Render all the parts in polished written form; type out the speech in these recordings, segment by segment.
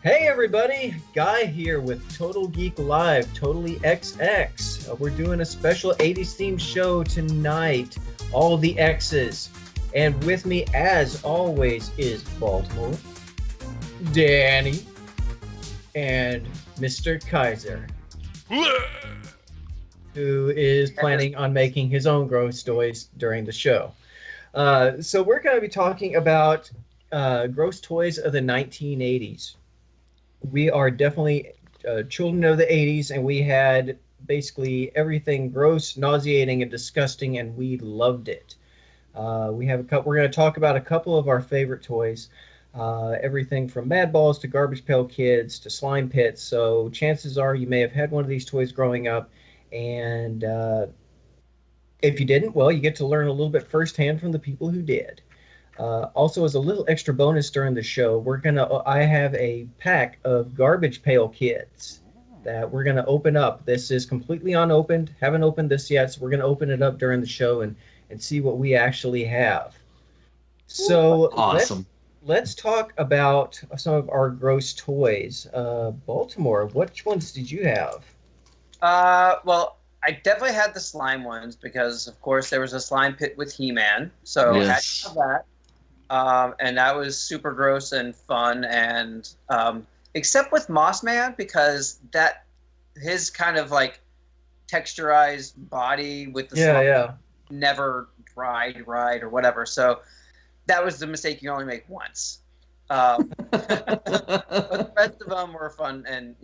Hey everybody, Guy here with Total Geek Live, Totally XX. We're doing a special 80s themed show tonight, all the X's. And with me, as always, is Baltimore, Danny, and Mr. Kaiser, who is planning on making his own gross toys during the show. So we're going to be talking about gross toys of the 1980s. We are definitely children of the 80s, and we had basically everything gross, nauseating, and disgusting, and we loved it. We have a couple. We're going to talk about a couple of our favorite toys, everything from Madballs to Garbage Pail Kids to Slime Pits. So chances are you may have had one of these toys growing up, and if you didn't, well, you get to learn a little bit firsthand from the people who did. Also, as a little extra bonus during the show, I have a pack of Garbage Pail Kids that we're gonna open up. This is completely unopened. Haven't opened this yet, so we're gonna open it up during the show and see what we actually have. So awesome. Let's talk about some of our gross toys. Baltimore, which ones did you have? Well, I definitely had the slime ones because, of course, there was a slime pit with He-Man, so I had to have that. And that was super gross and fun, and except with Moss Man, because his kind of like texturized body with the slime never dried right or whatever. So that was the mistake you only make once. But the rest of them were fun and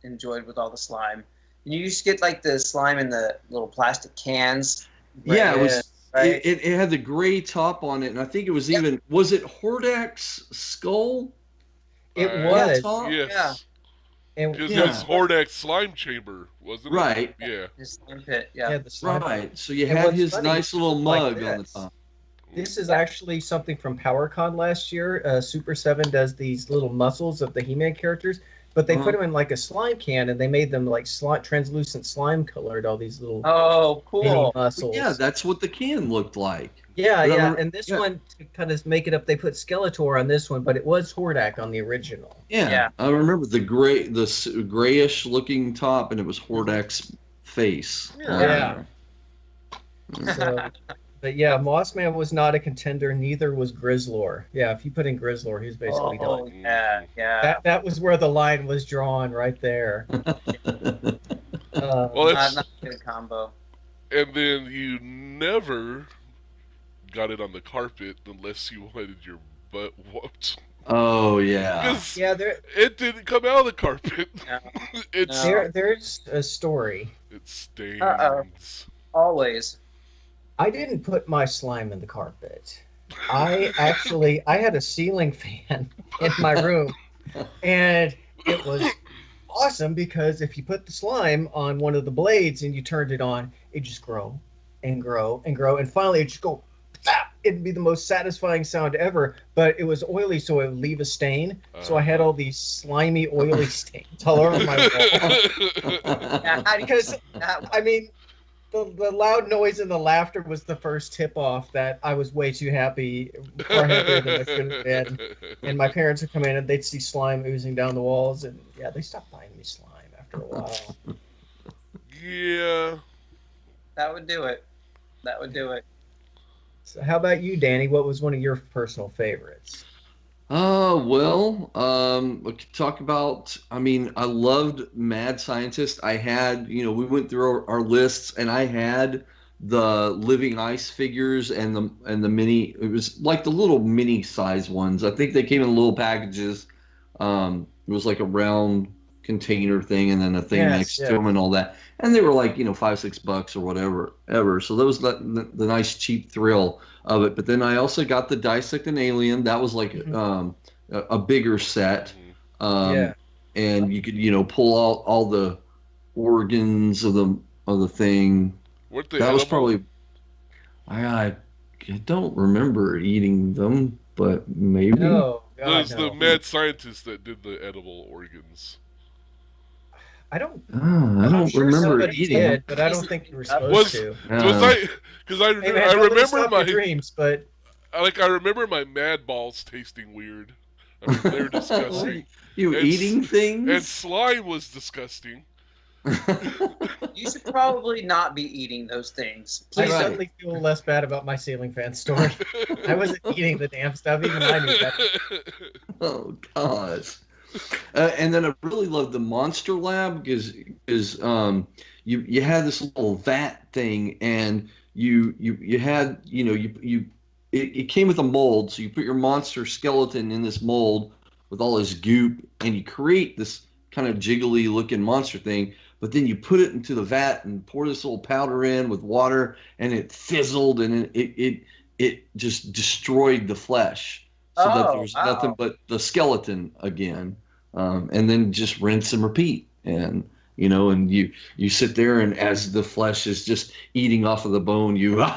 enjoyed with all the slime. And you used to get like the slime in the little plastic cans. Yeah, it was. Right? It had the gray top on it, and I think it was was it Hordak's skull? It was. Yes. Yeah. Because it was Hordak's slime chamber, wasn't it? Right. Yeah. His slime pit, yeah. The slime right. pit. So you had his nice little mug on the top. This is actually something from PowerCon last year. Super 7 does these little muscles of the He-Man characters, but they put them in like a slime can, and they made them like translucent slime colored, all these little cool muscles. Yeah, that's what the can looked like. Yeah. And this one, to kind of make it up, they put Skeletor on this one, but it was Hordak on the original. Yeah. I remember the grayish looking top, and it was Hordak's face. Yeah. But yeah, Moss Man was not a contender. Neither was Grizzlor. Yeah, if you put in Grizzlor, he's basically done. Yeah. That was where the line was drawn, right there. Well, not a good combo. And then you never got it on the carpet unless you wanted your butt whooped. Oh yeah. It didn't come out of the carpet. No. There's a story. It stains. Always. I didn't put my slime in the carpet. I had a ceiling fan in my room, and it was awesome because if you put the slime on one of the blades and you turned it on, it'd just grow and grow and grow, and finally it'd just go. It'd be the most satisfying sound ever, but it was oily, so it would leave a stain. So I had all these slimy, oily stains all over my wall. Because I mean. The loud noise and the laughter was the first tip-off that I was way too happy, far happier than I should have been. And my parents would come in and they'd see slime oozing down the walls, and they stopped buying me slime after a while. Yeah. That would do it. So how about you, Danny? What was one of your personal favorites? We could talk about, I loved Mad Scientist. I had, we went through our lists, and I had the living ice figures and the mini, it was like the little mini size ones. I think they came in little packages. It was like a round container thing and then a thing next to them and all that. And they were like, $5-6 or whatever. So that was the nice cheap thrill of it. But then I also got the Dissect an Alien. That was like a bigger set. And you could, pull out all the organs of the thing. That was probably, I don't remember eating them, but maybe. No. There's the mad scientist that did the edible organs. I don't remember eating it, but I don't think you were supposed to. Because I remember my dreams, but I remember my Madballs tasting weird. I mean, they're disgusting. You eating things? And slime was disgusting. You should probably not be eating those things. I suddenly feel less bad about my ceiling fan story. I wasn't eating the damn stuff, even I knew that. Oh, gosh. And then I really loved the Monster Lab because you had this little vat thing, and you had, it came with a mold, so you put your monster skeleton in this mold with all this goop, and you create this kind of jiggly looking monster thing, but then you put it into the vat and pour this little powder in with water, and it fizzled, and it just destroyed the flesh, so that there was nothing but the skeleton again, and then just rinse and repeat. And and you sit there, and as the flesh is just eating off of the bone, you and,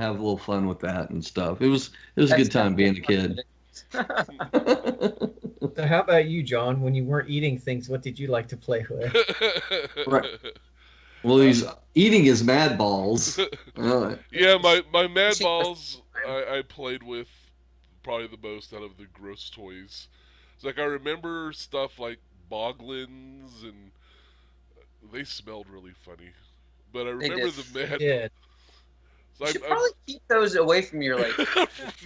have a little fun with that and stuff. It was a good time being a kid. So how about you, John? When you weren't eating things, what did you like to play with? Right. Well, he's eating his Madballs. Yeah, my Madballs I played with probably the most out of the gross toys. It's like I remember stuff like Boglins, and they smelled really funny. But I remember the Mad. Yeah. So you should probably keep those away from your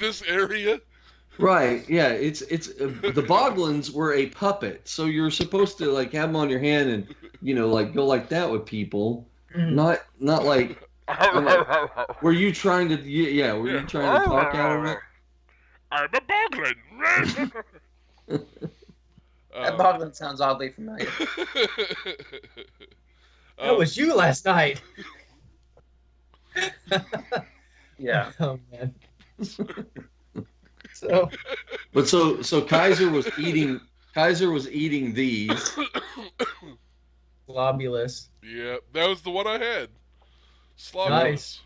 this area. Right. Yeah. It's the Boglins were a puppet, so you're supposed to have them on your hand and go like that with people, not like. Were you trying to? Yeah. Were you trying to talk out of it? I'm a Boglin. That Boglin sounds oddly familiar. That was you last night. Yeah. Oh man. So Kaiser was eating these. Globulus. Yeah, that was the one I had. Slobulus. Nice.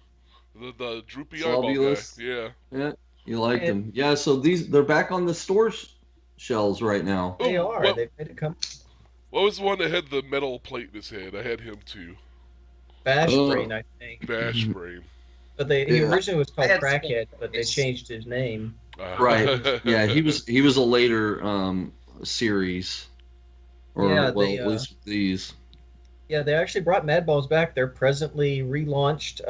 The droopy eyeball guy. Yeah. Yeah. You liked them. Yeah, so they're back on the store shelves right now. They are. Well, they made it come. What was the one that had the metal plate in his head? I had him too. Bash Brain, I think. Bash Brain. But he originally was called Crackhead, but they changed his name. Right. Yeah, he was a later series. At least these. Yeah, they actually brought Madballs back. They're presently relaunched.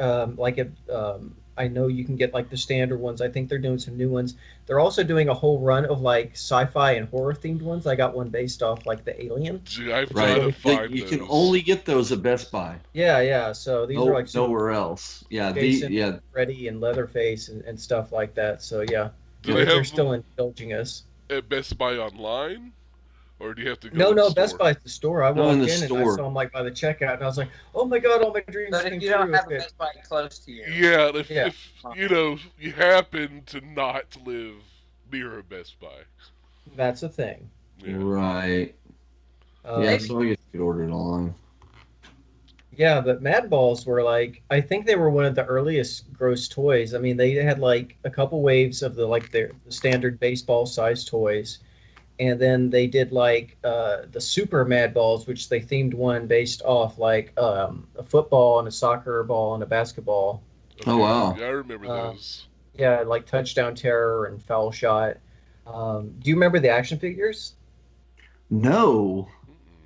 I know you can get the standard ones. I think they're doing some new ones. They're also doing a whole run of sci-fi and horror themed ones. I got one based off the Alien. Dude, I've got to find you those. can only get those at Best Buy. Yeah. So these are nowhere else. Yeah, Jason, Freddy and Leatherface and stuff like that. So yeah, they're still indulging us. At Best Buy online? Or do you have to go No, to the Best store? Buy's the store. I walked in and I store. saw them by the checkout, and I was like, "Oh my god, all my dreams But came if you true." don't have a Best Buy close to you. Yeah, if you happen to not live near a Best Buy. That's a thing. Yeah. Right. So I guess you could order it online. Yeah, but Madballs were I think they were one of the earliest gross toys. I mean, they had a couple waves of the standard baseball size toys. And then they did the Super Madballs, which they themed one based off a football and a soccer ball and a basketball. Okay. Oh wow! Yeah, I remember those. Yeah, Touchdown Terror and Foul Shot. Do you remember the action figures? No.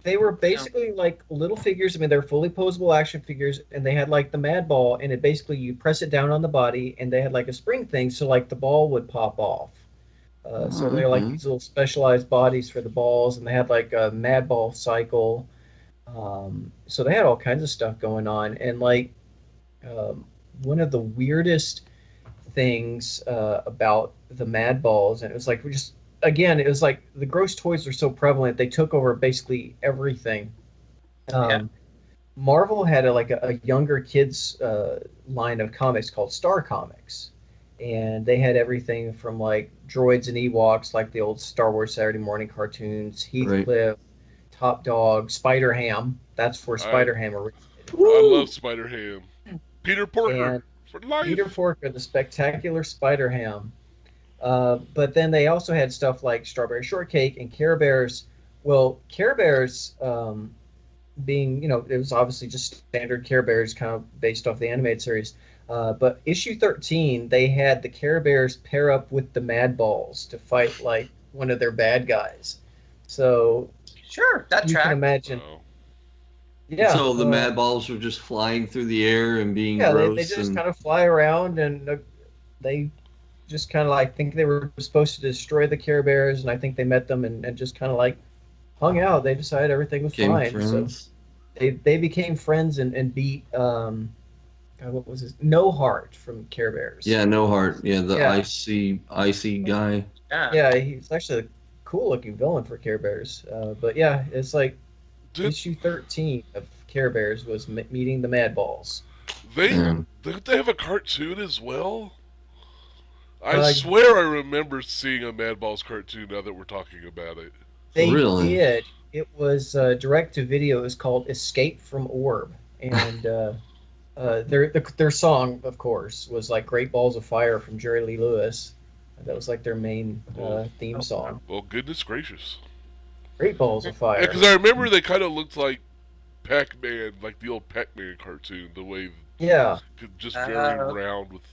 They were basically little figures. I mean, they're fully posable action figures, and they had the Madball, and it basically you press it down on the body, and they had a spring thing, so the ball would pop off. So they're these little specialized bodies for the balls, and they had a Madball cycle. So they had all kinds of stuff going on, and one of the weirdest things about the Madballs, and it was it was the gross toys were so prevalent they took over basically everything. Marvel had a younger kids line of comics called Star Comics. And they had everything from droids and Ewoks, the old Star Wars Saturday morning cartoons, Heathcliff, Top Dog, Spider-Ham. That's where Spider-Ham originated. I love Spider-Ham. Peter Porker for life. Peter Porker, the spectacular Spider-Ham. But then they also had stuff like Strawberry Shortcake and Care Bears. Well, Care Bears being, it was obviously just standard Care Bears kind of based off the animated series. But issue 13, they had the Care Bears pair up with the Madballs to fight like one of their bad guys. So sure, that you track. can imagine. Wow. Yeah. So the Madballs were just flying through the air and being Yeah, gross. they just kind of fly around, and they just kind of like think they were supposed to destroy the Care Bears, and I think they met them and just kind of like hung out. They decided everything was fine. friends. So they became friends and beat God, what was his No Heart from Care Bears. Yeah, No Heart. Yeah, the Yeah. icy guy. Yeah, he's actually a cool looking villain for Care Bears. But yeah, it's like issue 13 of Care Bears was meeting the Madballs. Didn't they have a cartoon as well? I swear I remember seeing a Madballs cartoon now that we're talking about it. They Really? did. It was direct to video. It was called Escape from Orb. And their song, of course, was like Great Balls of Fire from Jerry Lee Lewis. That was like their main theme song. Well, goodness gracious. Great Balls of Fire. Yeah, because I remember they kind of looked like Pac-Man, like the old Pac-Man cartoon, the way could just vary around with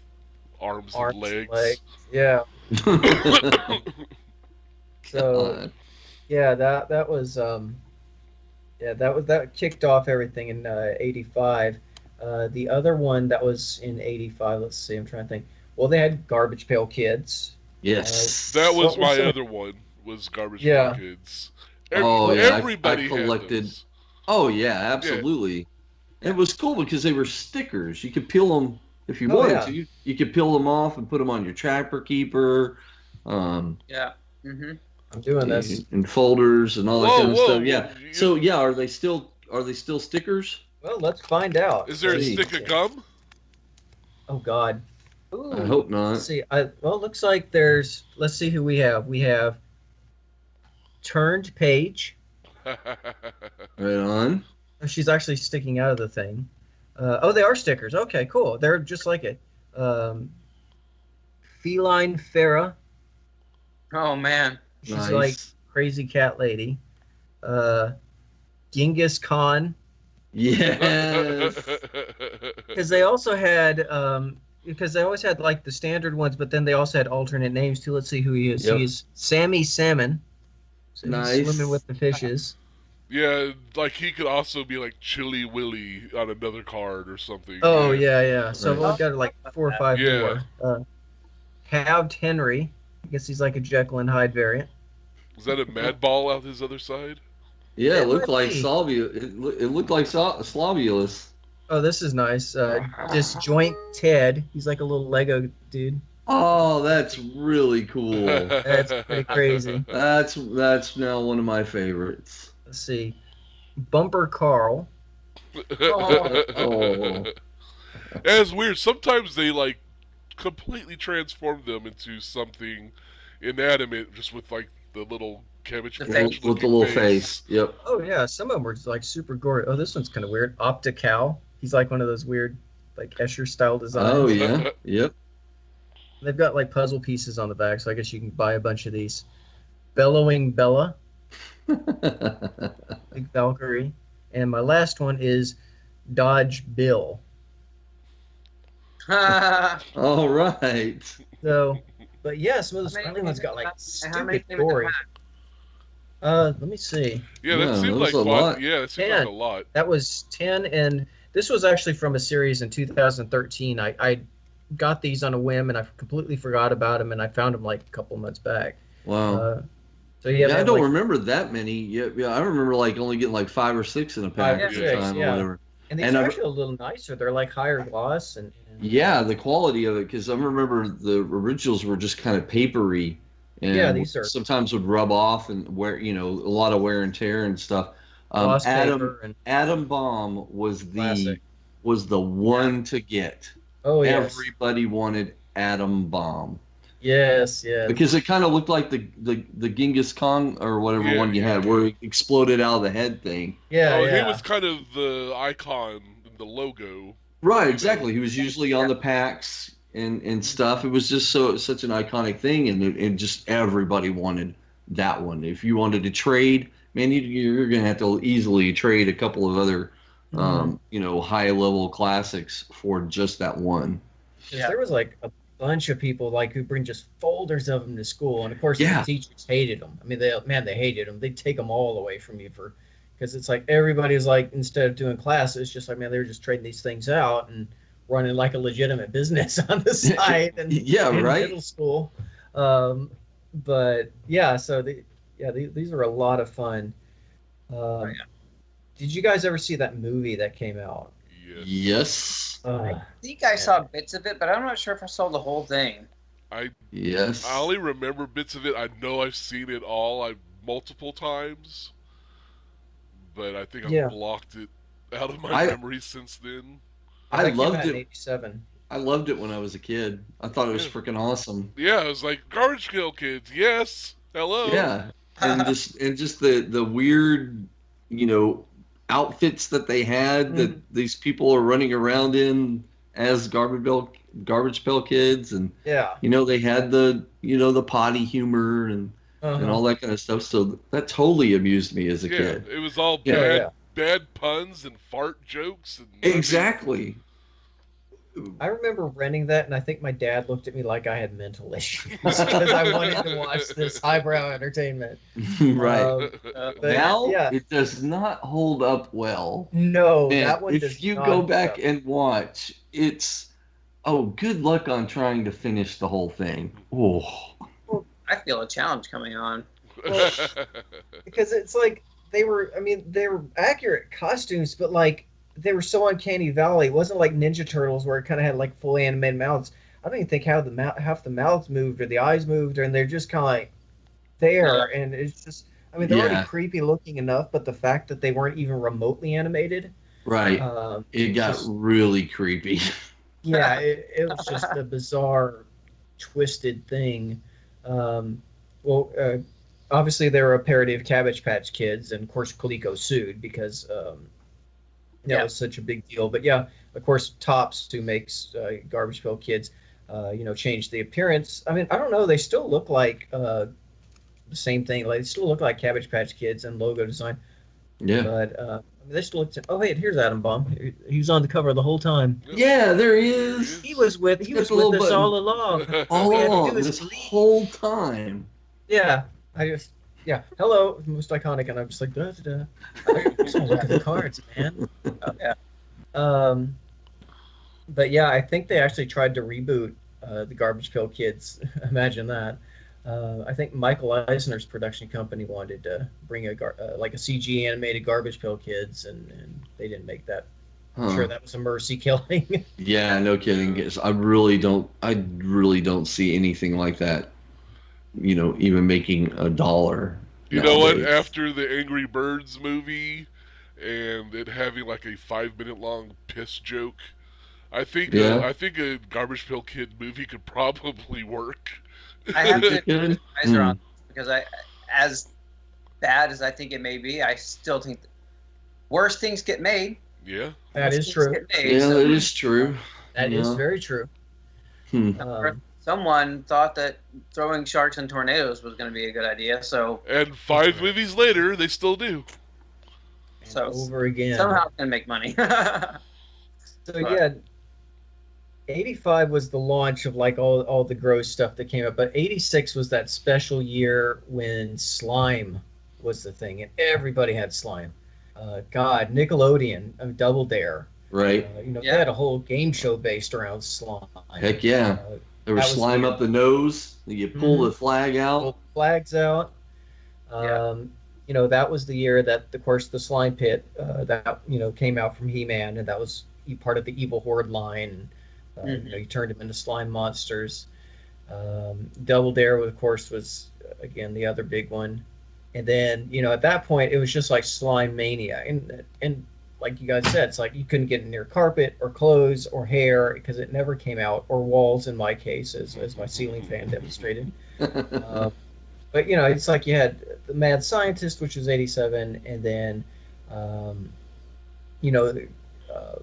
arms and legs. Yeah. So, yeah, that was that kicked off everything in '85. The other one that was in '85. Let's see, I'm trying to think. Well, they had Garbage Pail Kids. Yes. That was my other one. Was Garbage Pail Kids. Everybody I collected. Had those. Oh yeah, absolutely. Yeah. It was cool because they were stickers. You could peel them if you wanted to. You could peel them off and put them on your Trapper Keeper. Yeah. Mm-hmm. I'm doing this. And folders and all that kind of stuff. Yeah. Whoa. So yeah, are they still stickers? Well, let's find out. Is there a stick of gum? Oh God. Ooh. I hope not. Let's see. Well, it looks like there's. Let's see who we have. We have Turned Page. Right on. Oh, she's actually sticking out of the thing. They are stickers. Okay, cool. They're just like it. Feline Farah. Oh man. She's like crazy cat lady. Genghis Khan. Yes. Because they also had because they always had like the standard ones, but then they also had alternate names too. Let's see who he is. Yep. He's Sammy Salmon. So nice. He's swimming with the fishes. Yeah, like he could also be like Chili Willy on another card or something. Oh yeah. So we've got like 4 or 5 more. Halved Henry. I guess he's like a Jekyll and Hyde variant. Was that a Madball out his other side? Yeah, it looked like It looked like Slobulus. Oh, this is nice. Disjoint Ted. He's like a little Lego dude. Oh, that's really cool. That's pretty crazy. That's now one of my favorites. Let's see. Bumper Carl. Oh. It's weird. Sometimes they like completely transform them into something inanimate, just with like the little cabbage patch with the little face. Yep. Oh yeah, some of them were like super gory. Oh, this one's kind of weird. Optical. He's like one of those weird, like Escher style designs. Oh yeah. Yep. They've got like puzzle pieces on the back, so I guess you can buy a bunch of these. Bellowing Bella. Big Valkyrie. And my last one is Dodge Bill. All right. So, but yeah, some of those early ones got like stupid gory. Let me see. Yeah, that seemed like a lot. Yeah, it seemed like a lot. That was 10, and this was actually from a series in 2013. I got these on a whim, and I completely forgot about them, and I found them like a couple months back. Wow. So yeah, I don't remember that many. Yeah, I remember like only getting like 5 or 6 in a pack at a time or whatever. And these are actually a little nicer. They're like higher gloss and yeah, the quality of it, because I remember the originals were just kind of papery, and these are sometimes would rub off and wear, a lot of wear and tear and stuff. Atom Bomb was the one to get. Oh yeah, everybody wanted Atom Bomb. Yes. Because it kind of looked like the Genghis Khan or whatever one you had, where it exploded out of the head thing. Yeah. He was kind of the icon, the logo. Right, exactly. He was usually on the packs and stuff. It was just such an iconic thing, and just everybody wanted that one. If you wanted to trade, man, you're gonna have to easily trade a couple of other high level classics for just that one. Yeah. There was like a bunch of people like who bring just folders of them to school, and of course the teachers hated them. I mean, they hated them. They'd take them all away from you because it's like everybody's like, instead of doing classes, just like, man, they were just trading these things out and running like a legitimate business on the side and in middle school. But yeah, so these are a lot of fun. Did you guys ever see that movie that came out? Yes. I think I saw bits of it, but I'm not sure if I saw the whole thing. I I only remember bits of it. I know I've seen it all multiple times, but I think I've blocked it out of my memory since then. I loved it. '87. I loved it when I was a kid. I thought it was freaking awesome. Yeah, it was like Garbage Pail Kids. Yes, hello. Yeah, and just the weird, outfits that they had that these people are running around in as Garbage Pail Kids, and they had the potty humor and all that kind of stuff. So that totally amused me as a kid. It was all bad puns and fart jokes. And exactly. I remember renting that, and I think my dad looked at me like I had mental issues because I wanted to watch this highbrow entertainment. Right. Now, it does not hold up well. No, that one does not. If you go back and watch, it's, good luck on trying to finish the whole thing. Oh. Well, I feel a challenge coming on. Well, because it's like they were accurate costumes, but like, they were so uncanny valley. It wasn't like Ninja Turtles where it kind of had like fully animated mouths. I don't even think half the mouths moved or the eyes moved, and they're just kind of like there. Yeah. And it's just, they're already creepy looking enough, but the fact that they weren't even remotely animated. Right. It got really creepy. Yeah, it was just a bizarre, twisted thing. Obviously they were a parody of Cabbage Patch Kids, and of course Coleco sued because it was such a big deal. But yeah, of course, Tops, who makes Garbage Pail Kids, changed the appearance. I don't know. They still look like the same thing. Like, they still look like Cabbage Patch Kids and logo design. Yeah. But they still look. Oh, wait, here's Adam Bomb. He was on the cover the whole time. Yeah, there he is. He was with us all along. This whole time. Yeah, hello, most iconic, and I'm just like, Just look at the cards, man. But yeah, I think they actually tried to reboot the Garbage Pail Kids. Imagine that. I think Michael Eisner's production company wanted to bring a CG animated Garbage Pail Kids, and they didn't make that. I'm sure that was a mercy killing. Yeah, no kidding. I really don't see anything like that. Even making $1. You know what? After the Angry Birds movie and it having like a 5-minute long piss joke, I think a Garbage Pail Kid movie could probably work. I have to agree with Kaiser on this, because as bad as I think it may be, I still think worse things get made. Yeah, that is true. That is true. That is very true. Someone thought that throwing sharks in tornadoes was going to be a good idea. And 5 movies later, they still do. So over again. Somehow it's going to make money. Yeah, 85 was the launch of like all the gross stuff that came up, but 86 was that special year when slime was the thing, and everybody had slime. Nickelodeon, Double Dare. Right. They had a whole game show based around slime. Heck yeah. There was slime up the nose. You pull the flag out. Pull the flags out. That was the year that, of course, the slime pit came out from He-Man, and that was part of the Evil Horde line. You turned them into slime monsters. Double Dare, of course, was again the other big one. And then at that point, it was just like slime mania, and like you guys said, it's like you couldn't get near carpet or clothes or hair because it never came out, or walls in my case, as my ceiling fan demonstrated. But it's like you had the Mad Scientist, which was 87, and then the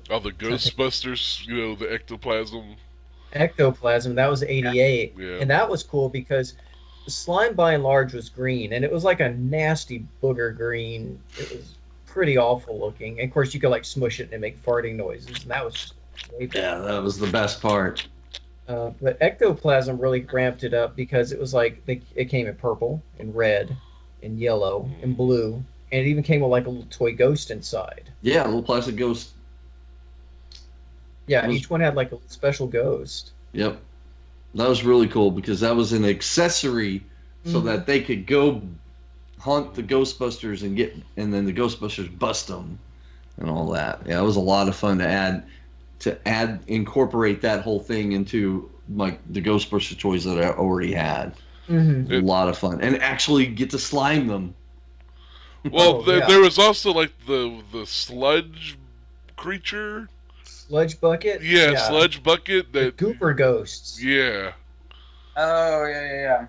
Ghostbusters, the ectoplasm. Ectoplasm, that was 88. Yeah. And that was cool because the slime by and large was green, and it was like a nasty booger green. It was pretty awful looking. And of course, you could like smush it and make farting noises, and that was just way better. Yeah, that was the best part. But ectoplasm really ramped it up because it was like it came in purple and red and yellow and blue, and it even came with like a little toy ghost inside. Yeah, a little plastic ghost. Yeah, each one had like a special ghost. Yep. That was really cool because that was an accessory so that they could go hunt the Ghostbusters and then the Ghostbusters bust them and all that. Yeah, it was a lot of fun to incorporate that whole thing into like the Ghostbuster toys that I already had. A lot of fun, and actually get to slime them. Well, there was also like the sludge creature. Sludge bucket? Yeah, sludge bucket. The gooper ghosts. Yeah. Oh, yeah.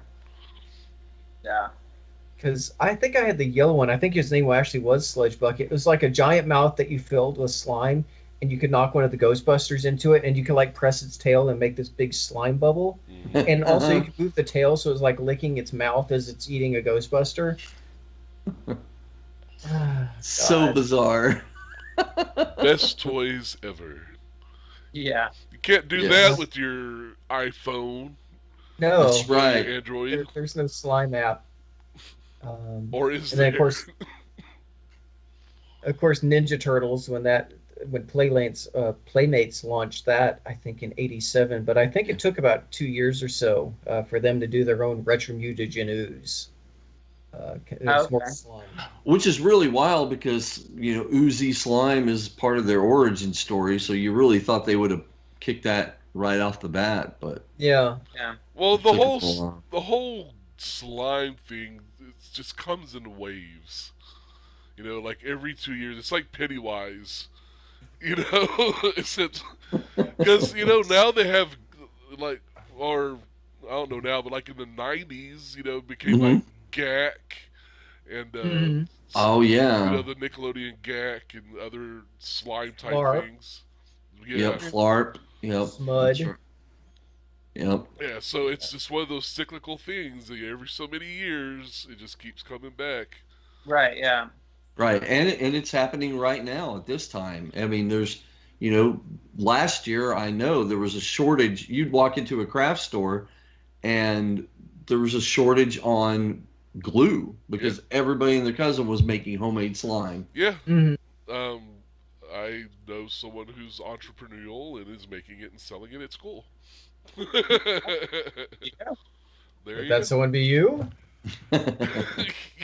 Yeah. Because I think I had the yellow one. I think his name actually was Sludge Bucket. It was like a giant mouth that you filled with slime, and you could knock one of the Ghostbusters into it, and you could like press its tail and make this big slime bubble. And also you could move the tail so it was like licking its mouth as it's eating a Ghostbuster. So bizarre. Best toys ever. Yeah. You can't do that with your iPhone. No. That's right. Android. There's no slime app. Or is and there? Then of course, Ninja Turtles when Playmates launched that, I think in '87, but I think it took about 2 years or so for them to do their own Retro Mutagen ooze. More slime. Which is really wild because oozy slime is part of their origin story, so you really thought they would have kicked that right off the bat, but yeah. Well, the whole slime thing, it just comes in waves. Like every 2 years, it's like Pennywise. Because now they have or I don't know now, but like in the '90s, it became like Gak and oh yeah, the Nickelodeon Gak and other slime type things. Yeah. Yep, Flarp. Yep. Smudge. Yep. Yeah, so it's just one of those cyclical things. Every so many years, it just keeps coming back. Right. Yeah. Right, and it's happening right now at this time. I mean, there's, last year I know there was a shortage. You'd walk into a craft store, and there was a shortage on glue because everybody and their cousin was making homemade slime. Yeah. I know someone who's entrepreneurial and is making it and selling it at school. That someone be you?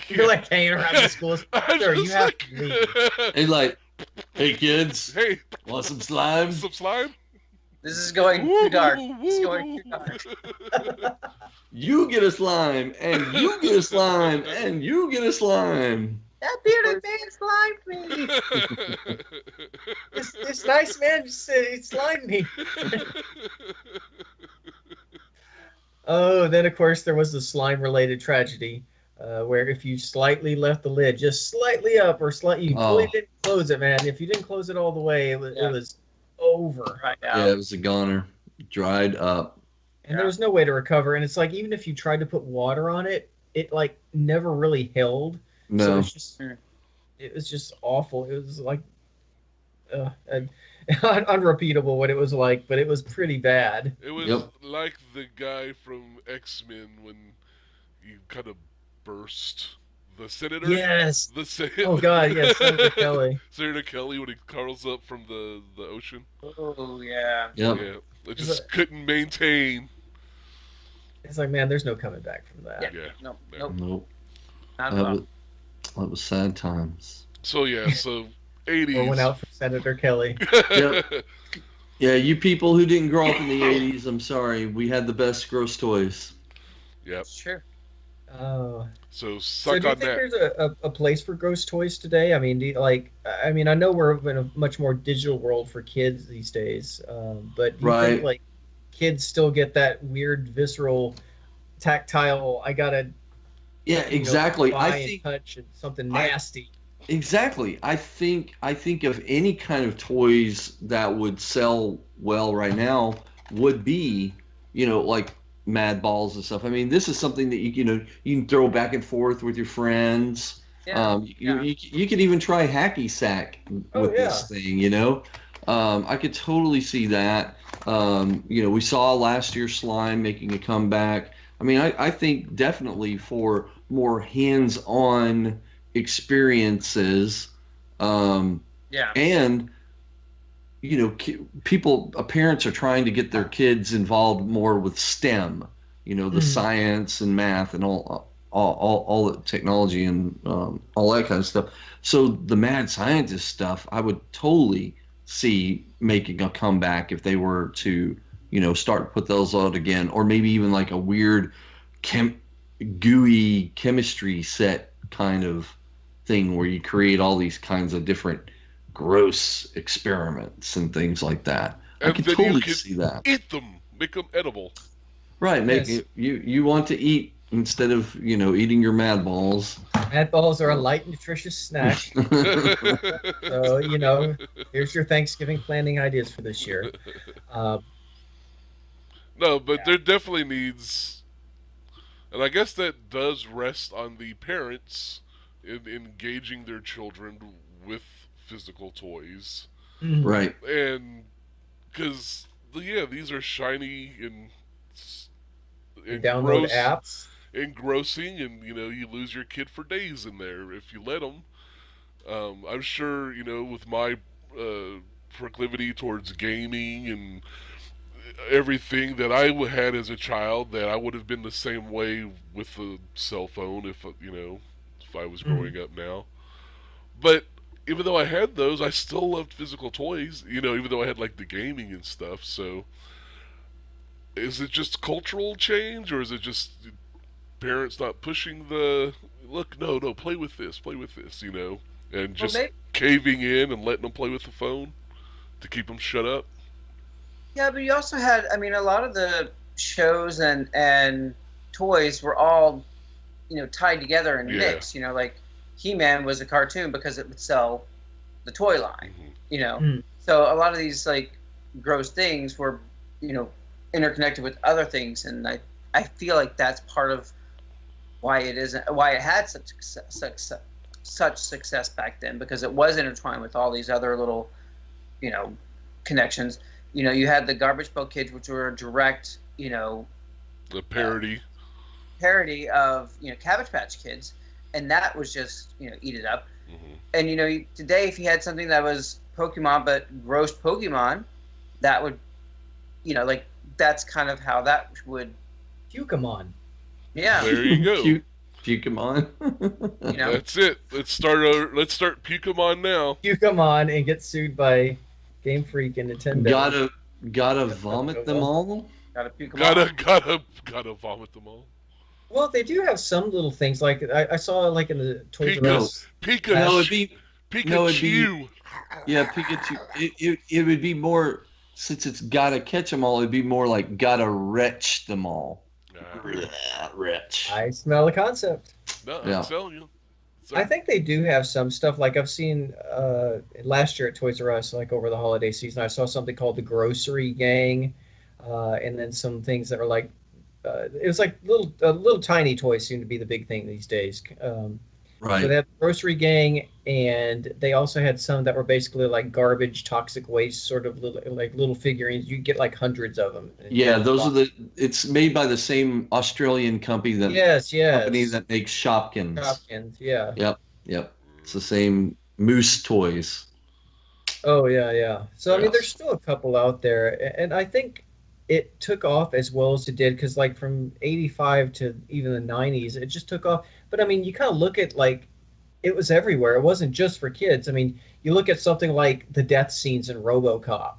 You're like hanging around the schools. Sir, you have to leave. He's like, hey kids, hey, want some slime? Some slime? This is going too dark. This is going too dark. You get a slime, and you get a slime, and you get a slime. That bearded man slimed me. This nice man just he slimed me. Oh, then of course there was the slime-related tragedy, where if you slightly left the lid just slightly up or you really didn't close it, man. If you didn't close it all the way, it was over. Right now. Yeah, it was a goner, dried up, and there was no way to recover. And it's like even if you tried to put water on it, it like never really held. No, so it was just awful. It was like unrepeatable what it was like, but it was pretty bad. It was like the guy from X-Men when you kind of burst the senator. Yes. Oh God, yes, Senator Kelly. Senator Kelly when he curls up from the ocean. Oh yeah. Yep. Yeah. It just couldn't maintain. It's like, man, there's no coming back from that. Yeah. Nope. Not at all. That was sad times. So 80s. Or went out for Senator Kelly. Yep. Yeah, you people who didn't grow up in the 80s, I'm sorry. We had the best gross toys. Yep. Sure. Oh. So do you think there's a place for gross toys today? I mean, I know we're in a much more digital world for kids these days, but do you think like kids still get that weird visceral, tactile? I gotta. Yeah, exactly. I think touch and something nasty. Exactly. I think of any kind of toys that would sell well right now would be, like Madballs and stuff. I mean, this is something that you can throw back and forth with your friends. You could even try hacky sack with this thing, you know. I could totally see that. We saw last year's slime making a comeback. I mean, I think definitely for more hands-on experiences, and parents are trying to get their kids involved more with STEM, the science and math and all the technology and all that kind of stuff. So the mad scientist stuff, I would totally see making a comeback if they were to, start to put those out again, or maybe even like a weird gooey chemistry set kind of thing where you create all these kinds of different gross experiments and things like that. And I could totally see that. Eat them, make them edible. Right, you want to eat instead of eating your Madballs. Madballs are a light, nutritious snack. So here's your Thanksgiving planning ideas for this year. No, but there definitely needs, and I guess that does rest on the parents in engaging their children with physical toys. Right. And because these are shiny and download apps. Engrossing, and you lose your kid for days in there if you let them. I'm sure with my proclivity towards gaming and everything that I had as a child, that I would have been the same way with the cell phone if I was growing up now. But even though I had those, I still loved physical toys. Even though I had like the gaming and stuff. So is it just cultural change, or is it just parents not pushing the play with this, and just caving in and letting them play with the phone to keep them shut up? Yeah, but you also had, a lot of the shows and toys were all, tied together and mixed. Like He-Man was a cartoon because it would sell the toy line. So a lot of these like gross things were, interconnected with other things, and I feel like that's part of why it had such success back then, because it was intertwined with all these other little, connections. You had the Garbage Pail Kids, which were a direct, the parody of Cabbage Patch Kids, and that was just eat it up. And today, if you had something that was Pokemon but gross Pokemon, that would, that's kind of how that would. Pokemon. Yeah. There you go. Pokemon. That's it. Let's start Pokemon now. Pokemon and get sued by Game Freak and Nintendo. Gotta vomit them all. Gotta vomit them all. Well, they do have some little things like I saw like in the Toys R Us. Pikachu. Pikachu. It would be more, since it's gotta catch them all. It'd be more like gotta retch them all. Retch. I smell the concept. No, I'm telling you. I think they do have some stuff. Like I've seen last year at Toys R Us, like over the holiday season, I saw something called the Grocery Gang, and then some things that were like, it was like little tiny toys seem to be the big thing these days. Right. So they had the Grocery Gang, and they also had some that were basically like garbage, toxic waste, sort of little figurines. You get like hundreds of them. Yeah, those are it's made by the same Australian company that company that makes Shopkins. Shopkins, yeah. Yep. It's the same Moose Toys. Oh yeah. So there's still a couple out there, and I think it took off as well as it did, because like from '85 to even the '90s, it just took off. But you kind of look at like it was everywhere. It wasn't just for kids. You look at something like the death scenes in RoboCop,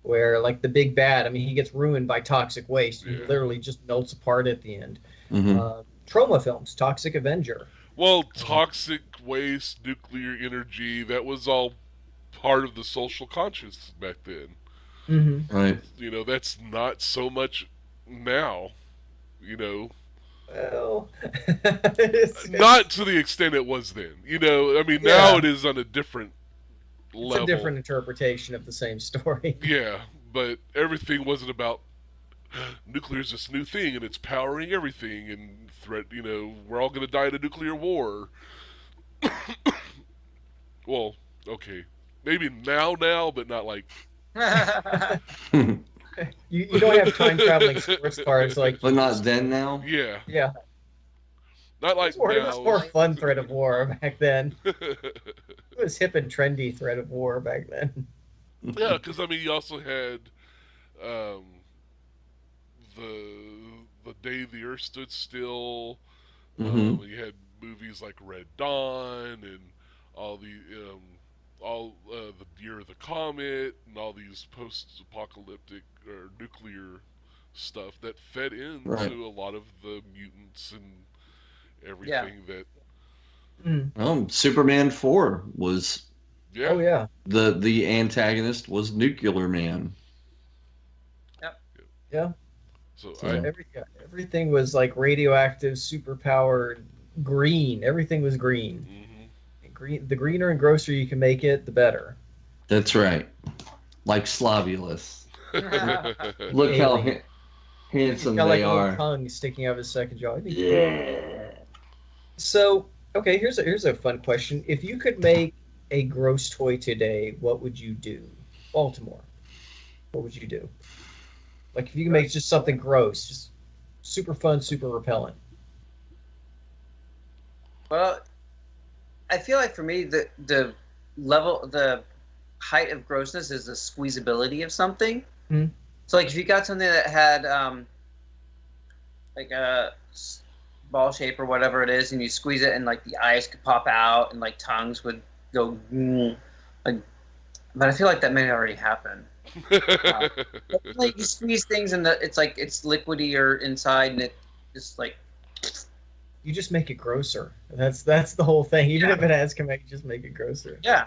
where like the big bad, he gets ruined by toxic waste. He literally just melts apart at the end. Trauma films, Toxic Avenger. Well, toxic waste, nuclear energy, that was all part of the social conscience back then. Right. That's not so much now. Well, not to the extent it was then. Now it is on a different level. It's a different interpretation of the same story. Yeah, but everything wasn't about nuclear is this new thing and it's powering everything and threat. We're all going to die in a nuclear war. Well, okay, maybe now, but not like. You don't have time traveling sports cars like. But not then now. Yeah. Yeah. Not like It now. was more fun Thread of War back then. It was hip and trendy Thread of War back then. Yeah, because I mean, you also had the Day the Earth Stood Still. Mm-hmm. You had movies like Red Dawn and all the Year of the Comet and all these post-apocalyptic or nuclear stuff that fed into a lot of the mutants and everything that. Superman 4 was. Yeah. Oh yeah. The antagonist was Nuclear Man. Yep. Yeah. So everything was like radioactive, superpowered, green. Everything was green. Mm-hmm. The greener and grosser you can make it, the better. That's right. Like Slavulus. Look how handsome got they like a are. little tongue sticking out of his second jaw. Yeah. So, okay, here's a fun question. If you could make a gross toy today, what would you do? Baltimore. What would you do? Like if you can make just something gross, just super fun, super repellent. Well, I feel like for me the height of grossness is the squeezability of something. Mm-hmm. So like if you got something that had like a ball shape or whatever it is, and you squeeze it, and like the eyes could pop out, and like tongues would go like. But I feel like that may already happen. Like you squeeze things, and it's like it's liquidy or inside, and it just like. You just make it grosser. That's the whole thing. Even if it has come out, you just make it grosser. Yeah.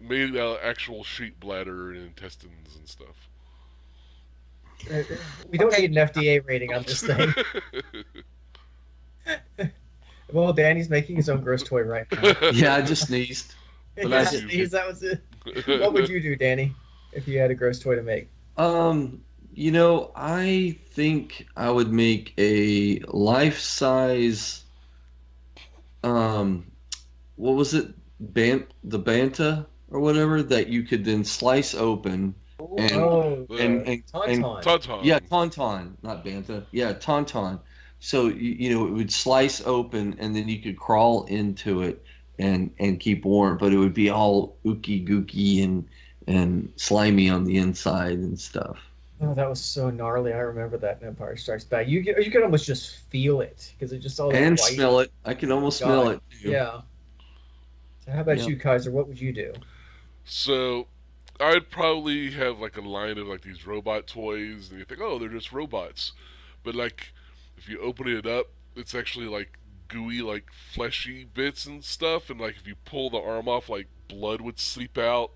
Made actual sheep bladder and intestines and stuff. We don't need an FDA rating on this thing. Well, Danny's making his own gross toy right now. Yeah, I just sneezed. But that was it. What would you do, Danny, if you had a gross toy to make? I think I would make a life-size. What was it? The Banta or whatever that you could then slice open and Tauntaun. Yeah, Tauntaun, not Banta. Yeah, Tauntaun. So it would slice open and then you could crawl into it and keep warm, but it would be all ooky gooky and slimy on the inside and stuff. Oh, that was so gnarly. I remember that in Empire Strikes Back. You could almost just feel it because it just all and white. Smell it. I can almost smell it too. Yeah. So how about you, Kaiser? What would you do? So I'd probably have like a line of like these robot toys, and you think, oh, they're just robots, but like if you open it up, it's actually like gooey, like fleshy bits and stuff, and like if you pull the arm off, like blood would seep out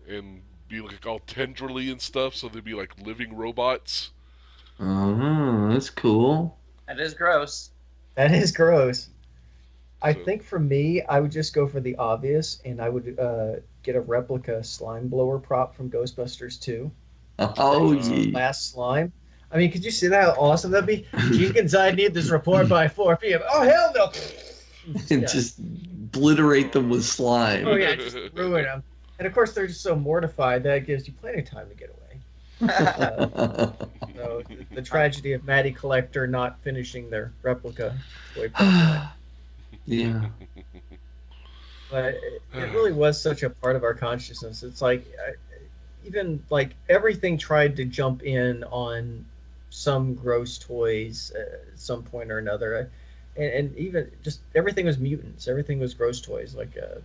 and be like all tendrily and stuff, so they'd be like living robots. Oh, that's cool. That is gross. That is gross. I think for me, I would just go for the obvious, and I would get a replica slime blower prop from Ghostbusters 2. Oh, yeah. Last slime. I mean, could you see that? How awesome that'd be? Jenkins, I need this report by 4 p.m. Oh, hell no! And just obliterate them with slime. Oh, yeah, just ruin them. And, of course, they're just so mortified that it gives you plenty of time to get away. So the tragedy of Matty Collector not finishing their replica toy project. Yeah. But it really was such a part of our consciousness. It's like even like everything tried to jump in on some gross toys at some point or another, and even just everything was mutants. Everything was gross toys. Like the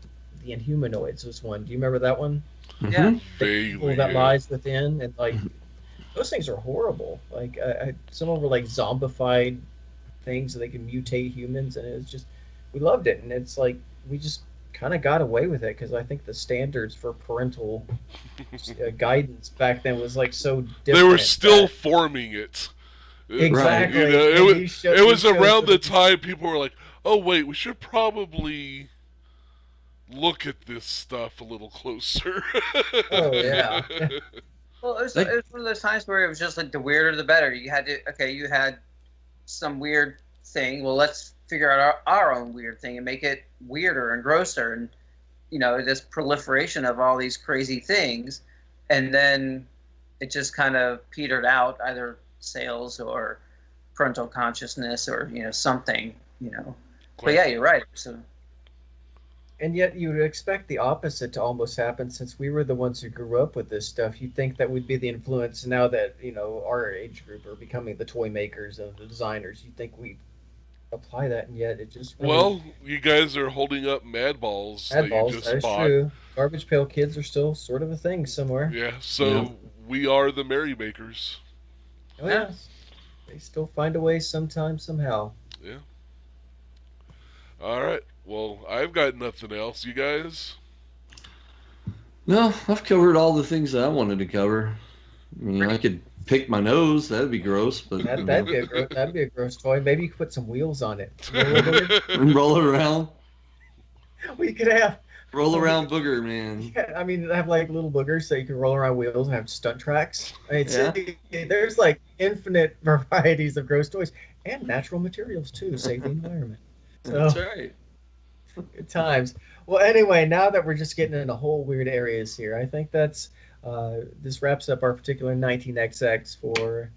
Inhumanoids was one. Do you remember that one? Yeah. People that lies within, and like those things are horrible. Like some of them were like zombified things, so they can mutate humans, and it was just we loved it, and it's like we just kind of got away with it because I think the standards for parental guidance back then was like so different. They were still forming it. Exactly. It was around the time people were like, "Oh wait, we should probably look at this stuff a little closer." Oh yeah. Well, it was one of those times where it was just like the weirder the better. You had some weird thing. Well, let's figure out our own weird thing and make it weirder and grosser, and this proliferation of all these crazy things, and then it just kind of petered out, either sales or parental consciousness or something. But yeah, you're right. So. And yet you would expect the opposite to almost happen, since we were the ones who grew up with this stuff. You'd think that would be the influence now that, our age group are becoming the toy makers and the designers. You'd think we'd apply that, and yet it just really... Well, you guys are holding up Madballs. Madballs, that's true. Garbage Pail Kids are still sort of a thing somewhere. Yeah, so we are the merrymakers. Oh, yes. They still find a way sometime, somehow. Yeah. All right. Well, I've got nothing else. You guys? No, I've covered all the things that I wanted to cover. I mean, I could pick my nose. That'd be gross, but that'd be a gross toy. Maybe you could put some wheels on it. And roll it around. We could have roll around booger, man. Yeah, I mean, have like little boogers so you can roll around wheels and have stunt tracks. I mean, there's like infinite varieties of gross toys and natural materials too. Save the environment. So, that's right. Good times. Well, anyway, now that we're just getting into whole weird areas here, I think that's this wraps up our particular 19XX for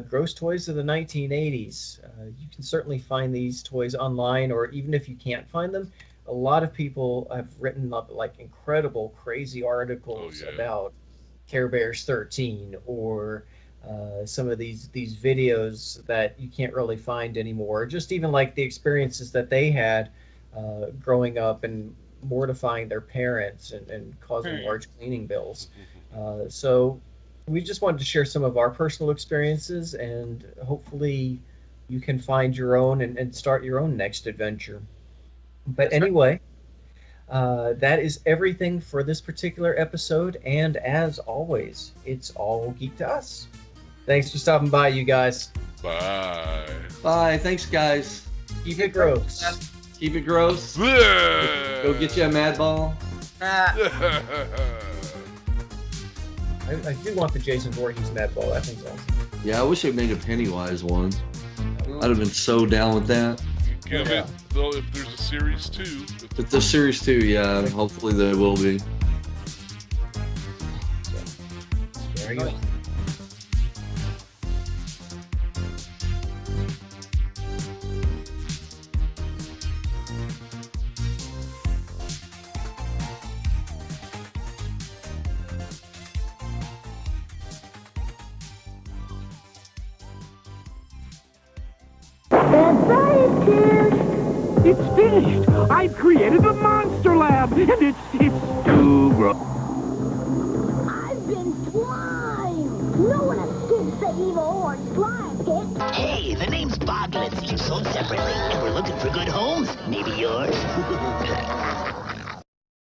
gross toys of the 1980s. You can certainly find these toys online, or even if you can't find them, a lot of people have written up like incredible, crazy articles about Care Bears 13 or some of these videos that you can't really find anymore. Just even like the experiences that they had growing up and mortifying their parents and causing large cleaning bills. So we just wanted to share some of our personal experiences, and hopefully you can find your own and start your own next adventure. But anyway, that is everything for this particular episode, and as always, it's all geek to us. Thanks for stopping by, you guys. Bye. Bye. Thanks, guys. Keep it gross. Keep it gross. Go get you a Madball. I do want the Jason Voorhees Madball. That thing's awesome. Yeah, I wish they made a Pennywise one. I'd have been so down with that. Give it, though, if there's a series 2. If there's series 2, yeah, hopefully there will be. So, there you go. It's finished! I've created the Monster Lab, and it's too gross. I've been slime! No one escapes the evil orange slime pit! Hey, the name's Boglins. You sold separately, and we're looking for good homes. Maybe yours?